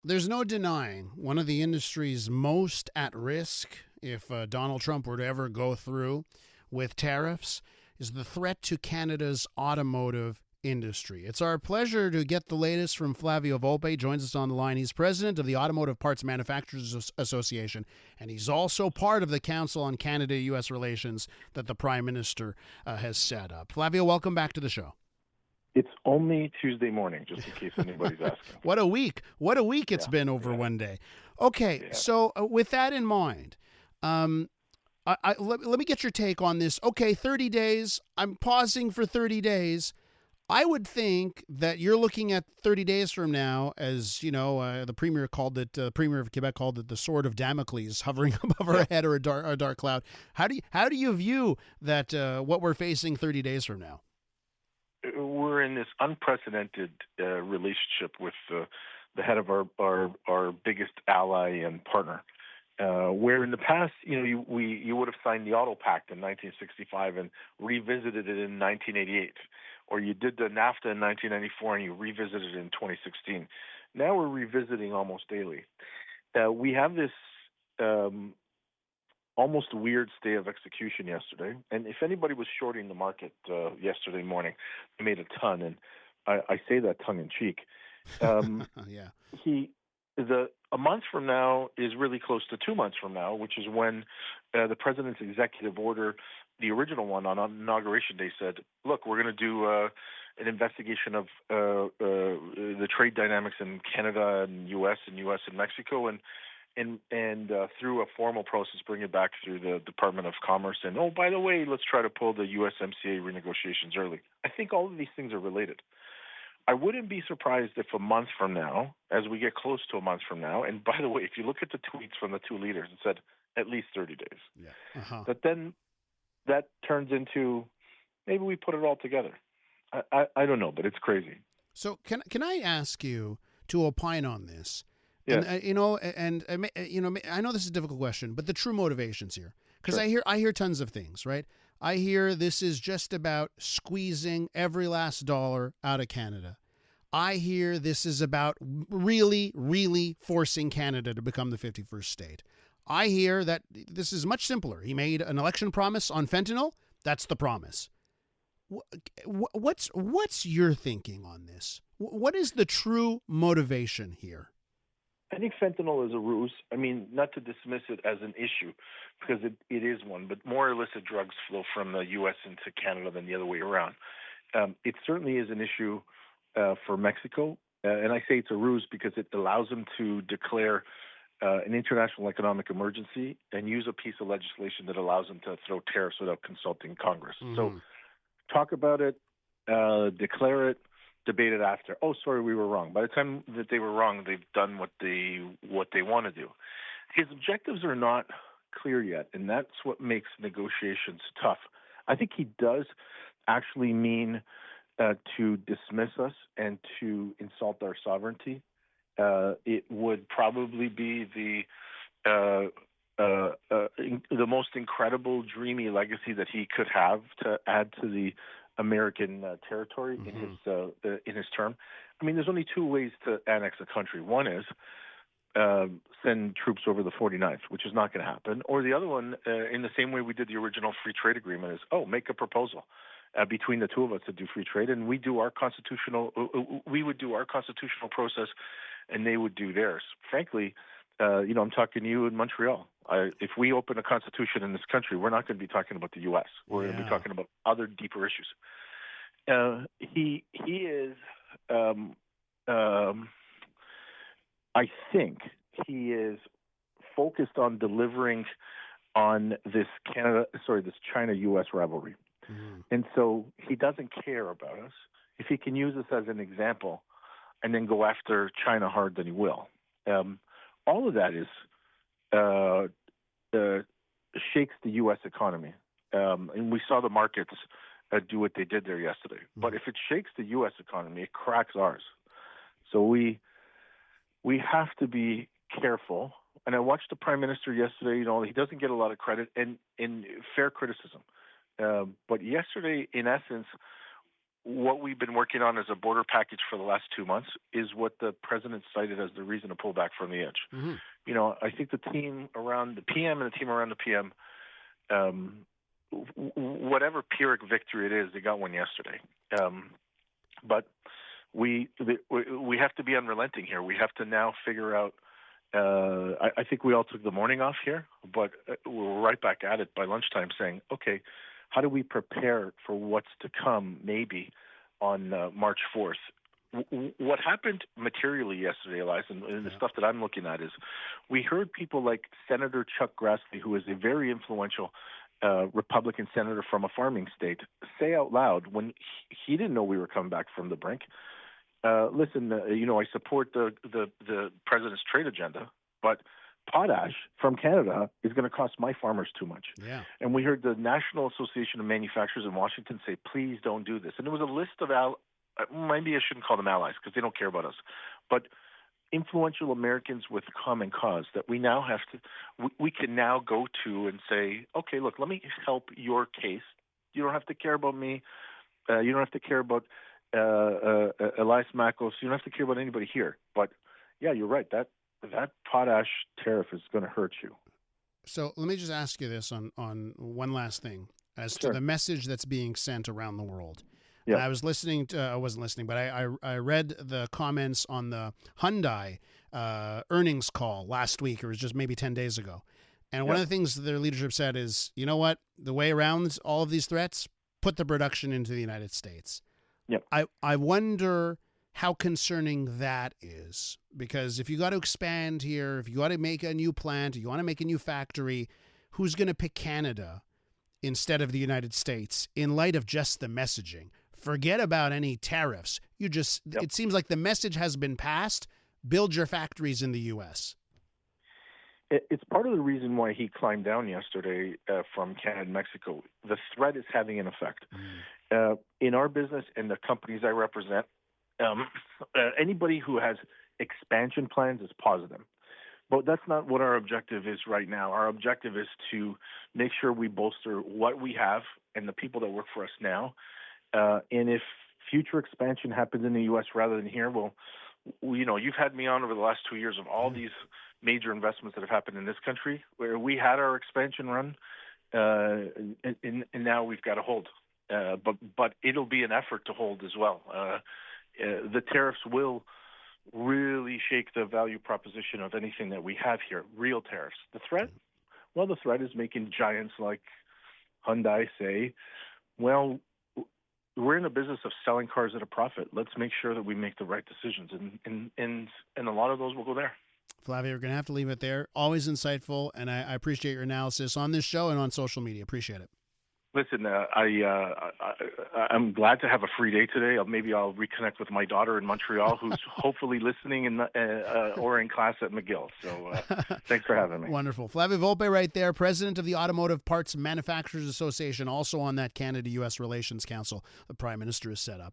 There's no denying one of the industries most at risk if Donald Trump were to ever go through with tariffs is the threat to Canada's automotive industry. It's our pleasure to get the latest from Flavio Volpe. Joins us on the line. He's president of the Automotive Parts Manufacturers Association, and he's also part of the Council on Canada-U.S. Relations that the Prime Minister has set up. Flavio, welcome back to the show. It's only Tuesday morning, just in case anybody's asking. What a week. What a week it's been over one day. Okay, so with that in mind, let me get your take on this. Okay, 30 days. I'm pausing for 30 days. I would think that you're looking at 30 days from now, as you know, the Premier of Quebec called it the sword of Damocles hovering above our head, or a dark cloud. How do you view that? What we're facing 30 days from now? We're in this unprecedented relationship with the head of our biggest ally and partner. Where in the past, you would have signed the Auto Pact in 1965 and revisited it in 1988, or you did the NAFTA in 1994 and you revisited it in 2016. Now we're revisiting almost daily. We have this almost weird stay of execution yesterday, and if anybody was shorting the market yesterday morning, they made a ton, and I say that tongue in cheek. Yeah. A month from now is really close to 2 months from now, which is when the president's executive order, the original one on Inauguration Day, said, look, we're going to do an investigation of the trade dynamics in Canada and U.S. and Mexico, and through a formal process, bring it back through the Department of Commerce. And, oh, by the way, let's try to pull the USMCA renegotiations early. I think all of these things are related. I wouldn't be surprised if a month from now, as we get close to a month from now, and by the way, if you look at the tweets from the two leaders, it said at least 30 days. Yeah. But then that turns into maybe we put it all together. I don't know, but it's crazy. So can I ask you to opine on this? Yeah. And I know this is a difficult question, but the true motivations here, because Sure. I hear tons of things, right? I hear this is just about squeezing every last dollar out of Canada. I hear this is about really, really forcing Canada to become the 51st state. I hear that this is much simpler. He made an election promise on fentanyl. That's the promise. What's your thinking on this? What is the true motivation here? I think fentanyl is a ruse. I mean, not to dismiss it as an issue, because it is one, but more illicit drugs flow from the U.S. into Canada than the other way around. It certainly is an issue for Mexico, and I say it's a ruse because it allows them to declare an international economic emergency and use a piece of legislation that allows them to throw tariffs without consulting Congress. Mm-hmm. So talk about it, declare it, debate it after. Oh, sorry, we were wrong. By the time that they were wrong, they've done what they want to do. His objectives are not clear yet, and that's what makes negotiations tough. I think he does actually mean to dismiss us and to insult our sovereignty. It would probably be the most incredible, dreamy legacy that he could have to add to the American territory in his term. I mean, there's only two ways to annex a country. One is send troops over the 49th, which is not going to happen. Or the other one, in the same way we did the original free trade agreement, is, make a proposal between the two of us to do free trade, and we would do our constitutional process, and they would do theirs. Frankly, I'm talking to you in Montreal. If we open a constitution in this country, we're not going to be talking about the U.S. We're going to be talking about other deeper issues. He is, I think, he is focused on delivering on this China-U.S. rivalry, and so he doesn't care about us. If he can use us as an example, and then go after China hard, then he will. All of that is shakes the U.S. economy, and we saw the markets do what they did there yesterday. But if it shakes the U.S. economy, it cracks ours. So we have to be careful. And I watched the Prime Minister yesterday. He doesn't get a lot of credit and in fair criticism. But yesterday, in essence, what we've been working on as a border package for the last 2 months is what the president cited as the reason to pull back from the edge. Mm-hmm. You know, I think the team around the PM and the team around the PM, whatever Pyrrhic victory it is, they got one yesterday. But we have to be unrelenting here. We have to now figure out. I think we all took the morning off here, but we're right back at it by lunchtime saying, okay, how do we prepare for what's to come maybe on March 4th? What happened materially yesterday, Elias, and the stuff that I'm looking at is we heard people like Senator Chuck Grassley, who is a very influential Republican senator from a farming state, say out loud when he didn't know we were coming back from the brink. Listen, I support the president's trade agenda, but potash from Canada is going to cost my farmers too much. Yeah. And we heard the National Association of Manufacturers in Washington say, please don't do this. And there was a list of maybe I shouldn't call them allies because they don't care about us, but influential Americans with common cause that we now have to, we can now go to and say, okay, look, let me help your case. You don't have to care about me. You don't have to care about Elias Makos. You don't have to care about anybody here. But yeah, you're right. That potash tariff is going to hurt you. So let me just ask you this on one last thing as to the message that's being sent around the world. Yeah. I was listening to, I wasn't listening, but I read the comments on the Hyundai earnings call last week, or it was just maybe 10 days ago. And one of the things their leadership said is, you know what, the way around all of these threats, put the production into the United States. Yep. I wonder how concerning that is, because if you got to expand here, if you got to make a new plant, you want to make a new factory, who's going to pick Canada instead of the United States in light of just the messaging? Forget about any tariffs. It seems like the message has been passed. Build your factories in the U.S. It's part of the reason why he climbed down yesterday from Canada and Mexico. The threat is having an effect. In our business and the companies I represent, anybody who has expansion plans is positive. But that's not what our objective is right now. Our objective is to make sure we bolster what we have and the people that work for us now. And if future expansion happens in the U.S. rather than here, well, you've had me on over the last 2 years of all these major investments that have happened in this country where we had our expansion run, and now we've got to hold. But it'll be an effort to hold as well. The tariffs will really shake the value proposition of anything that we have here, real tariffs. The threat? Well, the threat is making giants like Hyundai say, well, we're in the business of selling cars at a profit. Let's make sure that we make the right decisions. And a lot of those will go there. Flavio, we're going to have to leave it there. Always insightful, and I appreciate your analysis on this show and on social media. Appreciate it. Listen, I'm glad to have a free day today. Maybe I'll reconnect with my daughter in Montreal, who's hopefully listening or in class at McGill. So thanks for having me. Wonderful. Flavio Volpe right there, president of the Automotive Parts Manufacturers Association, also on that Canada-U.S. Relations Council the Prime Minister has set up.